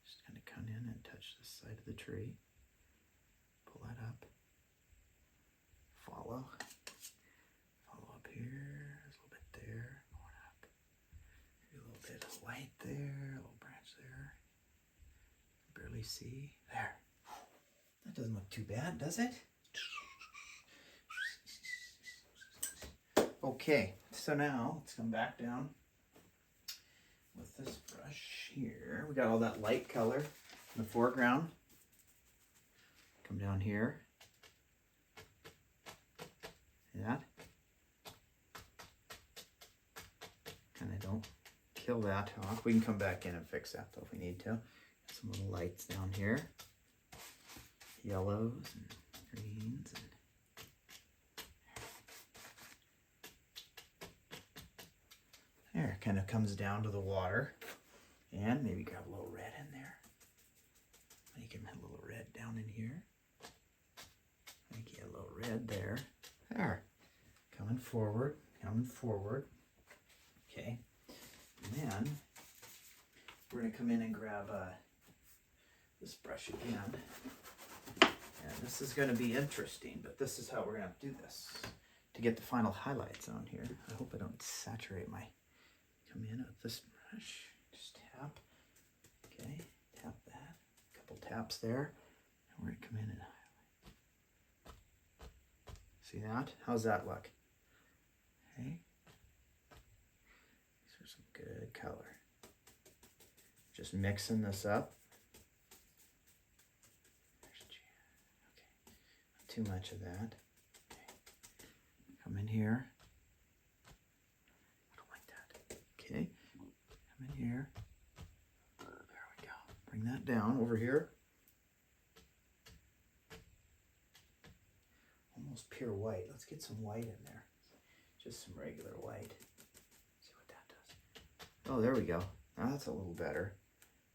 Just going to come in and touch this side of the tree. pull that up. Follow up here, there's a little bit there, going up. Maybe a little bit of white there, a little branch there. Barely see. There. That doesn't look too bad, does it? Okay, so now let's come back down with this brush here. We got all that light color in the foreground. Come down here. See that? Kind of don't kill that off. We can come back in and fix that though if we need to. Some little lights down here. Yellows and greens and there, kind of comes down to the water. And maybe grab a little red in there. Make him a little red down in here. Make it a little red there. There. Coming forward, coming forward. Okay. And then we're going to come in and grab this brush again. And this is going to be interesting, but this is how we're going to have to do this to get the final highlights on here. I hope I don't saturate my... Come in with this brush, just tap, okay, tap that, a couple taps there, and we're going to come in and highlight. See that? How's that look? Okay, these are some good color. Just mixing this up. Okay, not too much of that. Okay. Come in here. Okay, come in here. There we go. Bring that down over here. Almost pure white. Let's get some white in there. Just some regular white. See what that does. Oh, there we go. Now that's a little better.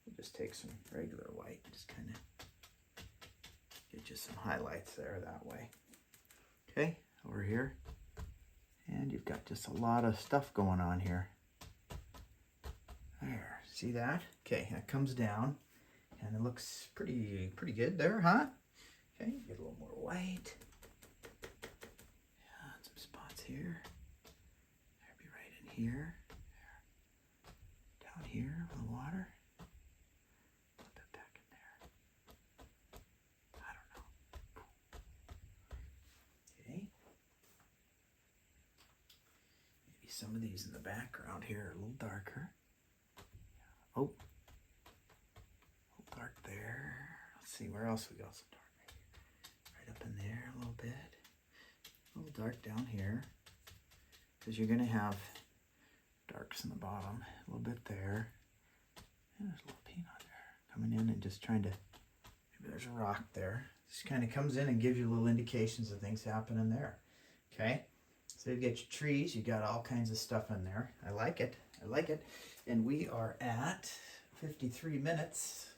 We'll just take some regular white and just kind of get you some highlights there that way. Okay, over here. And you've got just a lot of stuff going on here. There, see that? Okay, that comes down and it looks pretty good there, huh? Okay, get a little more white. Yeah, some spots here. There'd be right in here. There. Down here with the water. Put that back in there. I don't know. Okay. Maybe some of these in the background here are a little darker. Oh, a little dark there. Let's see, where else we got some dark right here. Right up in there a little bit. A little dark down here. Because you're going to have darks in the bottom. A little bit there. And there's a little peanut there. Coming in and just trying to, maybe there's a rock there. Just kind of comes in and gives you little indications of things happening there. Okay? So you get your trees. You got all kinds of stuff in there. I like it. I like it. And we are at 53 minutes.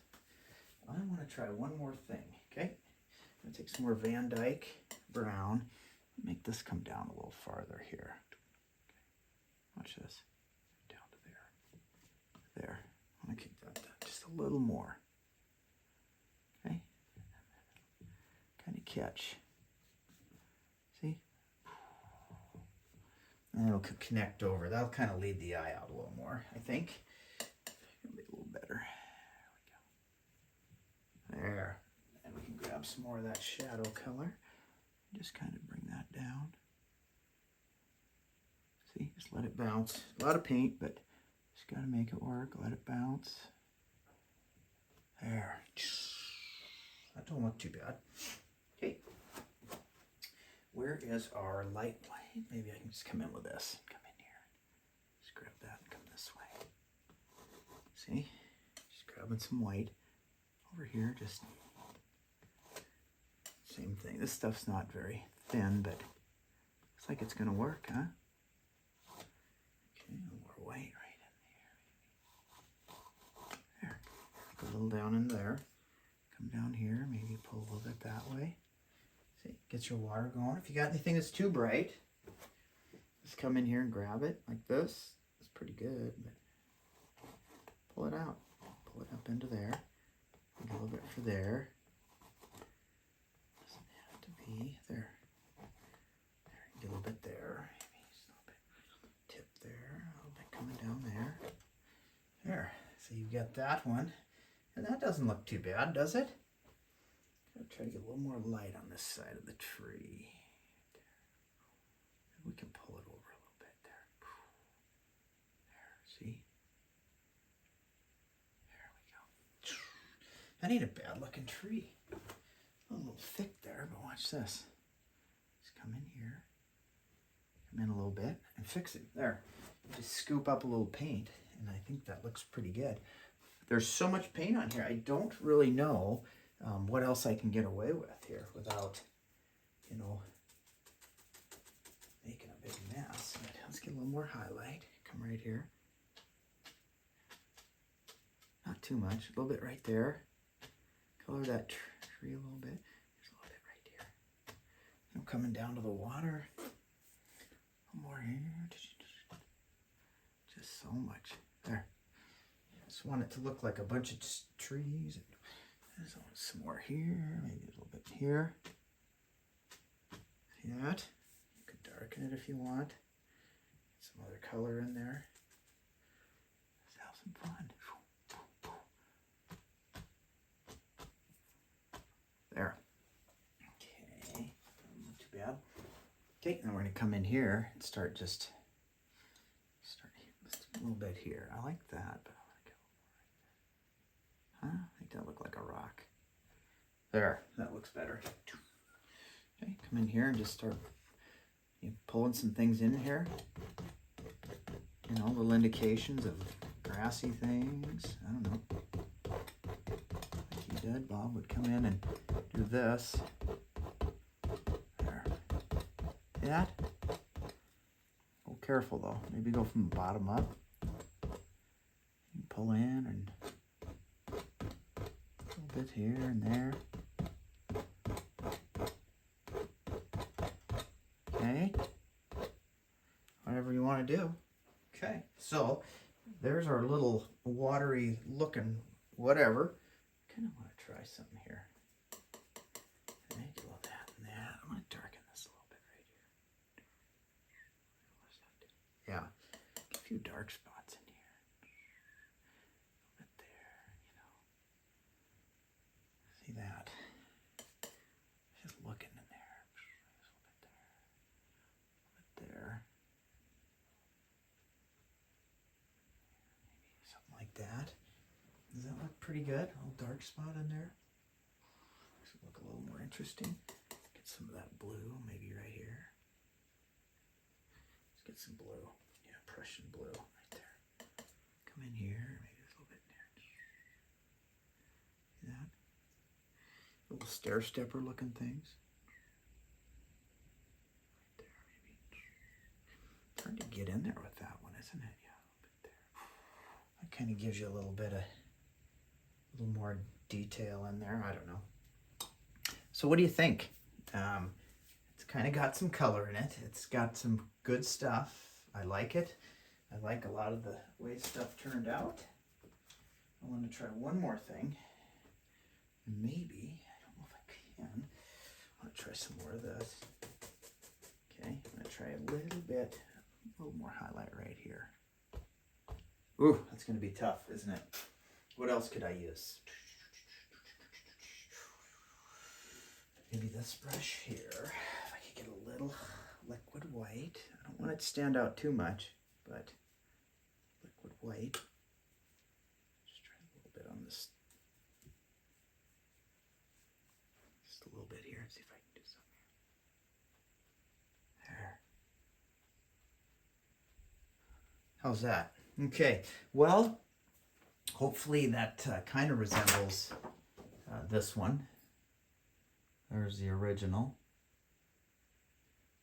I want to try one more thing, okay? I'm going to take some more Van Dyke brown. Make this come down a little farther here. Okay. Watch this. Down to there. There. I want to keep that down just a little more. Okay? Kind of catch. See? And it'll connect over. That'll kind of lead the eye out a little more, I think. It'll be a little better. There we go. There. And we can grab some more of that shadow color. Just kind of bring that down. See, just let it bounce. A lot of paint, but just got to make it work. Let it bounce. There. That don't look too bad. Okay. Where is our light white? Maybe I can just come in with this. Come in here. Just grab that and come this way. See? Just grabbing some white. Over here, just same thing. This stuff's not very thin, but looks like it's going to work, huh? Okay, a little more white right in there. There. Go a little down in there. Come down here. Maybe pull a little bit that way. See, get your water going. If you got anything that's too bright, just come in here and grab it like this. It's pretty good, but pull it out. Pull it up into there. A little bit for there. see, there. Get a little bit there, maybe just a little bit tip there, a little bit coming down there. There, so you've got that one, and that doesn't look too bad, does it? I'll try to get a little more light on this side of the tree. There. We can pull it over a little bit there. There, see? There we go. That ain't a bad looking tree. A little thick there, but watch this. Just come in here. Come in a little bit and fix it. There. Just scoop up a little paint, and I think that looks pretty good. There's so much paint on here. I don't really know what else I can get away with here without, you know, making a big mess. But let's get a little more highlight. Come right here. Not too much. A little bit right there. Color that tree a little bit. There's a little bit right here. I'm coming down to the water. More here, just so much there. Just want it to look like a bunch of trees. There's some more here, maybe a little bit here. See that? You could darken it if you want. Get some other color in there. Let's have some fun. There. Okay, not too bad. Okay, now we're going to come in here and start just a little bit here. I like that, but I want to go right there. Huh? I think that looked like a rock. There, that looks better. Okay, come in here and just start pulling some things in here. You know, little indications of grassy things. I don't know. Like he did, Bob would come in and do this. That. Oh, careful though. Maybe go from the bottom up. You pull in and a little bit here and there. Okay. Whatever you want to do. Okay. So there's our little watery looking whatever. Kind of want to try something here. Okay, get a little of that and that. I'm going to darken this a little bit right here. Yeah, a few dark spots in here. A little bit there, you know. See that? Just looking in there. Just a little bit there. A little bit there. Maybe something like that. Does that look pretty good? A little dark spot in there. Makes it look a little more interesting. Get some of that blue, maybe right here. Let's get some blue. Yeah, Prussian blue right there. Come in here, maybe a little bit there. See that? Little stair stepper looking things. Right there, maybe. It's hard to get in there with that one, isn't it? Yeah, a little bit there. That kind of gives you a little bit of, a little more detail in there. I don't know. So what do you think? It's kind of got some color in it. It's got some good stuff. I like it. I like a lot of the way stuff turned out. I want to try one more thing. Maybe, I don't know if I can. I want to try some more of this. Okay, I'm going to try a little more highlight right here. Ooh, that's going to be tough, isn't it? What else could I use? Maybe this brush here. If I could get a little liquid white. I don't want it to stand out too much, but liquid white. Just try a little bit on this. Just a little bit here. See if I can do something. There. How's that? Okay. Well, hopefully that kind of resembles this one. There's the original.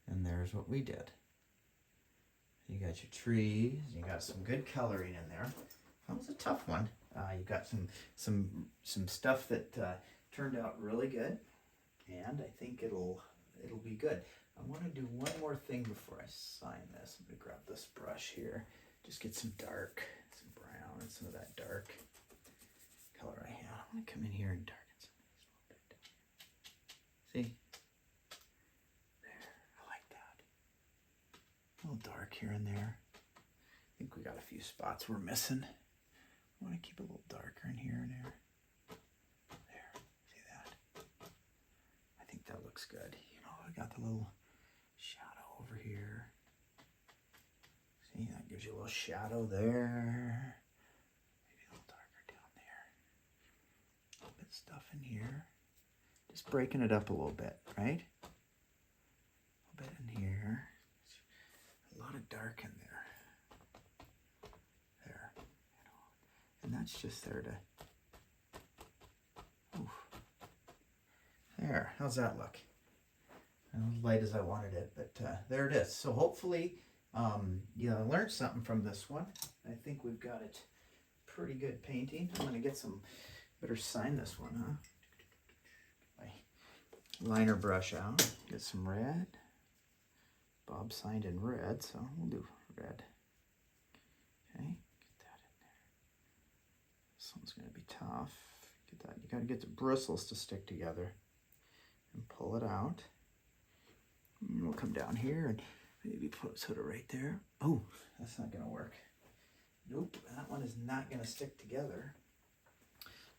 And there's what we did. You got your trees. You got some good coloring in there. That was a tough one. You got some stuff that turned out really good. And I think it'll be good. I want to do one more thing before I sign this. I'm going to grab this brush here. Just get some dark, some brown, and some of that dark color I have. I'm going to come in here and darken some of these a little bit. See? here and there. I think we got a few spots we're missing. I want to keep a little darker in here and there. There, see that? I think that looks good. You know, I got the little shadow over here. See, that gives you a little shadow there. Maybe a little darker down there. A little bit of stuff in here. Just breaking it up a little bit, right? A little bit in here. A lot of dark in there. There. You know. And that's just there to... Oof. There. How's that look? Not as light as I wanted it, but there it is. So hopefully... you know, I learned something from this one. I think we've got it pretty good painting. I'm going to get some, better sign this one, huh? My liner brush out. Get some red. Bob signed in red, so we'll do red. Okay, get that in there. This one's going to be tough. Get that. You got to get the bristles to stick together and pull it out. And we'll come down here and maybe put it right there. Oh, that's not going to work. Nope, that one is not going to stick together.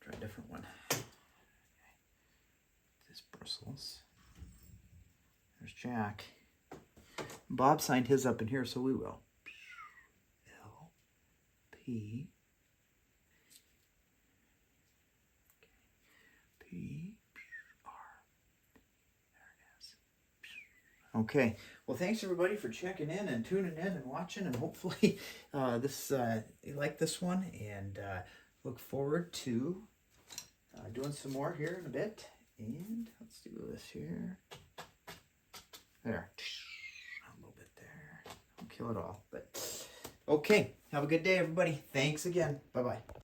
Try a different one. Okay. This bristles. There's Jack. Bob signed his up in here, so we will. L, P, P, R. There it is. Okay. Well, thanks everybody for checking in and tuning in and watching, and hopefully you like this one, and look forward to doing some more here in a bit. And let's do this here. There. A little bit there. Don't kill it all, but okay. Have a good day, everybody. Thanks again. Bye-bye.